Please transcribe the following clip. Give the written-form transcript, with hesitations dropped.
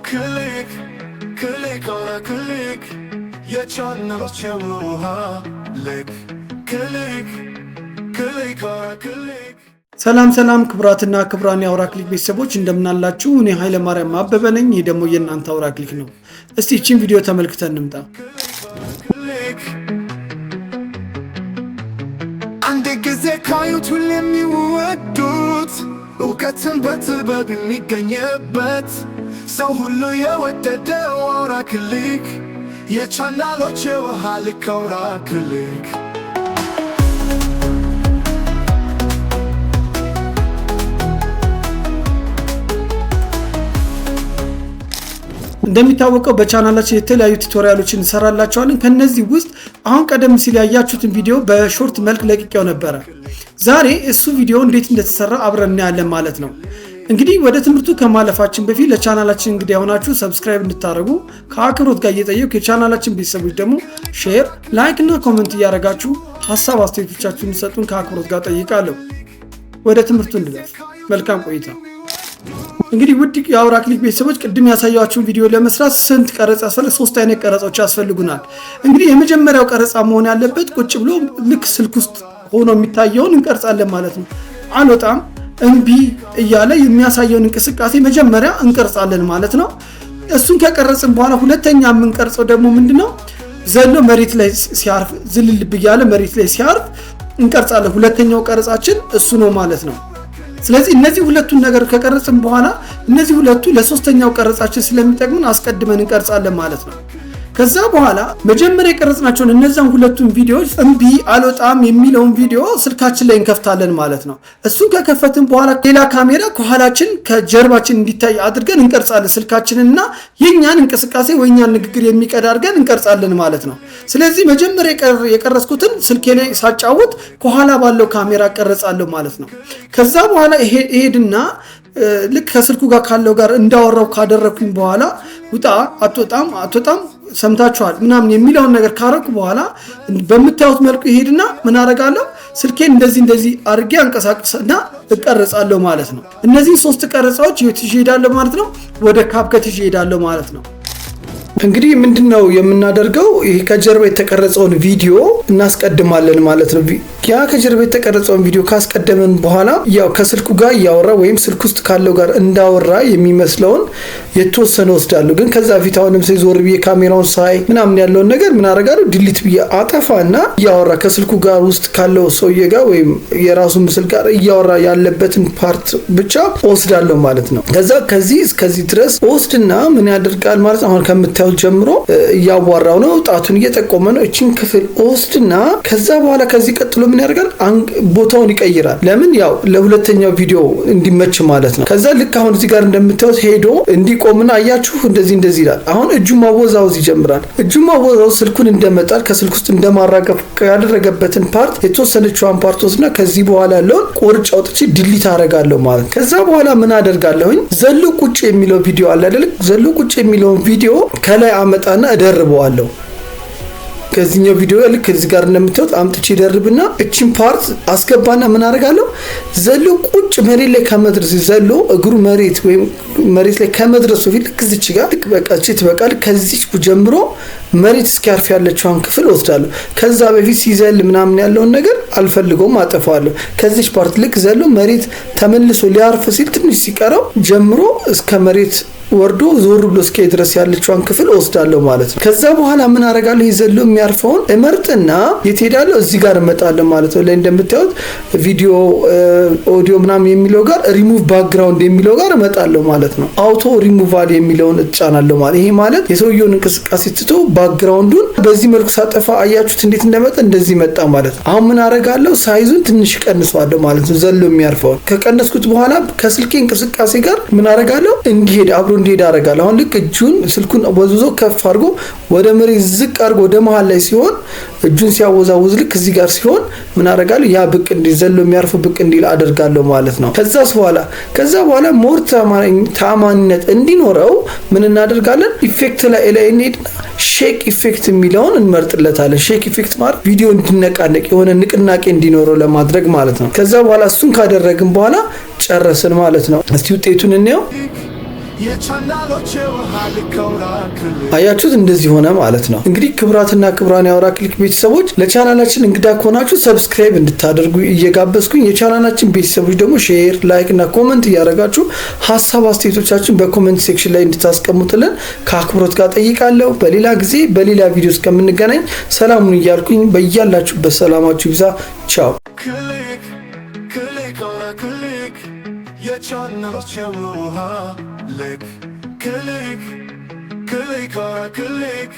ክሊክ ክሊክ ኦራ ክሊክ የቻናሎች የውሃ ልክ ክሊክ ክሊክ ኦራ ክሊክ። ሰላም ክቡራትና ክቡራን የአውራ ክሊክ ቤተሰቦች እንደምናላችሁ። እኔ ኃይለ ማርያም አበበ ነኝ። ይህ ደግሞ የእናንተ አውራ ክሊክ ነው። እስቲ እቺን ቪዲዮ ተመልክተን እንምጣ። አንድ ጊዜ ካዩት ሁሌም የሚወዱት እውቀትን በጥበብ የሚገኝበት ሰው ሁሉ የወደደው አውራ ክሊክ የቻናሎች የውሃ ልክ አውራ ክሊክ። እንደሚታወቀው በቻናላችን የተለያዩ ቱቶሪያሎችን እንሰራላችኋለን። ከነዚህ ውስጥ አሁን ቀደም ሲል ያያችሁትን ቪዲዮ በሾርት መልክ ለቅቄው ነበረ። ዛሬ እሱ ቪዲዮ እንዴት እንደተሰራ አብረን እናያለን ማለት ነው። እንግዲህ ወደ ትምህርቱ ከማለፋችን በፊት ለቻናላችን እንግዲህ የሆናችሁ ሰብስክራይብ እንድታደርጉ ከአክብሮት ጋር እየጠየቁ የቻናላችን ቤተሰቦች ደግሞ ሼር፣ ላይክ እና ኮሜንት እያደረጋችሁ ሀሳብ አስተያየቶቻችሁን እንሰጡን ከአክብሮት ጋር ጠይቃለሁ። ወደ ትምህርቱ እንድለፍ። መልካም ቆይታ። እንግዲህ ውድ የአውራ ክሊክ ቤተሰቦች ቅድም ያሳያችሁን ቪዲዮ ለመስራት ስንት ቀረጻ ያስፈልግ? 3 አይነት ቀረጻዎች ያስፈልጉናል። እንግዲህ የመጀመሪያው ቀረጻ መሆን ያለበት ቁጭ ብሎ ልክ ስልክ ውስጥ ሆኖ የሚታየውን እንቀርጻለን ማለት ነው። አልወጣም እምቢ እያለ የሚያሳየውን እንቅስቃሴ መጀመሪያ እንቀርጻለን ማለት ነው። እሱን ከቀረጽን በኋላ ሁለተኛ የምንቀርጸው ደግሞ ምንድነው? ዘሎ መሬት ላይ ሲያርፍ ዝልልብ እያለ መሬት ላይ ሲያርፍ እንቀርጻለን። ሁለተኛው ቀረጻችን እሱ ነው ማለት ነው። ስለዚህ እነዚህ ሁለቱን ነገር ከቀረጽን በኋላ እነዚህ ሁለቱ ለሶስተኛው ቀረጻችን ስለሚጠቅሙን አስቀድመን እንቀርጻለን ማለት ነው። ከዛ በኋላ መጀመሪያ የቀረጽናቸውን እነዛን ሁለቱን ቪዲዮዎች እምቢ አልወጣም የሚለውን ቪዲዮ ስልካችን ላይ እንከፍታለን ማለት ነው። እሱን ከከፈትን በኋላ ሌላ ካሜራ ከኋላችን ከጀርባችን እንዲታይ አድርገን እንቀርጻለን። ስልካችንና የኛን እንቅስቃሴ ወይ የኛን ንግግር የሚቀዳ አድርገን እንቀርጻለን ማለት ነው። ስለዚህ መጀመሪያ የቀረጽኩትን ስልኬ ላይ ሳጫውት ከኋላ ባለው ካሜራ ቀርጻለሁ ማለት ነው። ከዛ በኋላ እሄድና ልክ ከስልኩ ጋር ካለው ጋር እንዳወራው ካደረኩኝ በኋላ ውጣ አትወጣም ሰምታችኋል ምናምን የሚለውን ነገር ካረኩ በኋላ በምታዩት መልኩ ይሄድና ምን አደርጋለሁ? ስልኬን እንደዚህ አድርጌ አንቀሳቅስና እቀርጻለሁ ማለት ነው። እነዚህ 3 ቀረጻዎች የት ይሄዳለሁ ማለት ነው? ወደ ካፕከት ይሄዳለሁ ማለት ነው። እንግዲህ ምንድነው የምናደርገው? ይሄ ከጀርባ የተቀረጸውን ቪዲዮ እናስቀድማለን ማለት ነው። ያ ከጀርባ የተቀረጸውን ቪዲዮ ካስቀደመን በኋላ ያው ከስልኩ ጋር እያወራ ወይም ስልክ ውስጥ ካለው ጋር እንዳወራ የሚመስለውን የተወሰነ ወስዳለሁ። ግን ከዛ ፊት አሁንም ዞር ብዬ ካሜራውን ሳይ ምናምን ያለውን ነገር ምን አደርጋለሁ? ዲሊት ብዬ አጠፋና እያወራ ከስልኩ ጋር ውስጥ ካለው ሰውዬ ጋር ወይም የራሱ ምስል ጋር እያወራ ያለበትን ፓርት ብቻ ወስዳለሁ ማለት ነው። ከዛ ከዚህ እስከዚህ ድረስ ወስድና ምን ያደርጋል ማለት ነው። አሁን ከምታዩት ጀምሮ እያዋራው ነው፣ ጣቱን እየጠቆመ ነው። እቺን ክፍል ወስድና ከዛ በኋላ ከዚህ ቀጥሎ ምን ያደርጋል? ቦታውን ይቀይራል። ለምን? ያው ለሁለተኛው ቪዲዮ እንዲመች ማለት ነው። ከዛ ልክ አሁን እዚህ ጋር እንደምታዩት ሄዶ እንዲቆምና አያችሁ እንደዚህ ይላል። አሁን እጁ ማወዛወዝ ይጀምራል። እጁ ማወዛወዝ ስልኩን እንደመጣል ከስልክ ውስጥ እንደማራገፍ ያደረገበትን ፓርት የተወሰነችዋን ፓርት ወስድና ከዚህ በኋላ ያለውን ቆርጬ አውጥቼ ዲሊት አደርጋለሁ ማለት ነው። ከዛ በኋላ ምን አደርጋለሁኝ? ዘሎ ቁጭ የሚለው ቪዲዮ አለ አይደል? ዘሎ ቁጭ የሚለውን ቪዲዮ ከላይ አመጣና እደርበዋለሁ። ከዚህኛው ቪዲዮ ልክ እዚህ ጋር እንደምታዩት አምጥቼ ደርብና እቺን ፓርት አስገባና ምን አደርጋለሁ? ዘሎ ቁጭ መሬት ላይ ከመድረስ ዘሎ እግሩ መሬት ላይ ከመድረሱ ፊት ልክ እዚች ጋር ልክ በቃ ትበቃል። ከዚች ጀምሮ መሬት እስኪያርፍ ያለችውን ክፍል ወስዳለሁ። ከዛ በፊት ሲዘል ምናምን ያለውን ነገር አልፈልገውም፣ አጠፋዋለሁ። ከዚች ፓርት ልክ ዘሎ መሬት ተመልሶ ሊያርፍ ሲል ትንሽ ሲቀረው ጀምሮ እስከ መሬት ወርዶ ዞር ብሎ እስከ ድረስ ያለችውን ክፍል ወስዳለሁ ማለት ነው። ከዛ በኋላ ምን አደርጋለሁ? ይዘሉ የሚያርፈውን እመርጥና የት ሄዳለሁ? እዚህ ጋር እመጣለሁ ማለት ነው። ላይ እንደምታዩት ቪዲዮ ኦዲዮ ምናምን የሚለው ጋር ሪሙቭ ባክግራውንድ የሚለው ጋር እመጣለሁ ማለት ነው። አውቶ ሪሙቫል የሚለውን እጫናለሁ ማለት ይሄ ማለት የሰውየውን እንቅስቃሴ ትቶ ባክግራውንዱን በዚህ መልኩ ሳጠፋ አያችሁት እንዴት እንደመጣ? እንደዚህ መጣ ማለት ነው። አሁን ምን አደርጋለሁ? ሳይዙን ትንሽ ቀንሰዋለሁ ማለት ነው። ዘሎ የሚያርፈውን ከቀነስኩት በኋላ ከስልኬ እንቅስቃሴ ጋር ምን አደርጋለሁ? እንዲሄድ አብሮ እንዲሄድ አደርጋለሁ። አሁን ልክ እጁን ስልኩን ወዝውዞ ከፍ አድርጎ ወደ መሬት ዝቅ አድርጎ ወደ መሃል ላይ ሲሆን እጁን ሲያወዛውዝ ልክ እዚህ ጋር ሲሆን ምን አደርጋለሁ? ያ ብቅ እንዲል ዘሎ የሚያርፈው ብቅ እንዲል አደርጋለሁ ማለት ነው። ከዛ በኋላ ሞር ታማኝነት እንዲኖረው ምን እናደርጋለን? ኢፌክት ላይ እንሄድና ሼክ ኢፌክት የሚለውን እንመርጥለታለን። ሼክ ኢፌክት ማለት ቪዲዮ እንዲነቃነቅ የሆነ ንቅናቄ እንዲኖረው ለማድረግ ማለት ነው። ከዛ በኋላ እሱን ካደረግን በኋላ ጨረስን ማለት ነው። እስቲ ውጤቱን እንየው። የቻናሎች የውሃ ልክ አውራ ክልክ። አያችሁት? እንደዚህ ሆነ ማለት ነው። እንግዲህ ክቡራትና ክቡራን የአውራ ክሊክ ቤተሰቦች ለቻናላችን እንግዳ ከሆናችሁ ሰብስክራይብ እንድታደርጉ እየጋበዝኩኝ የቻናላችን ቤተሰቦች ደግሞ ሼር፣ ላይክ እና ኮመንት እያደረጋችሁ ሀሳብ አስተያየቶቻችን በኮመንት ሴክሽን ላይ እንድታስቀምጡልን ከአክብሮት ጋር ጠይቃለሁ። በሌላ ጊዜ በሌላ ቪዲዮ እስከምንገናኝ ሰላሙን እያልኩኝ በያላችሁበት ሰላማችሁ ይብዛ። ቻው። ክሊክ ክሊክ አውራ ክሊክ የቻናሎች የውሃ ልክ ክሊክ ክሊክ አውራ ክሊክ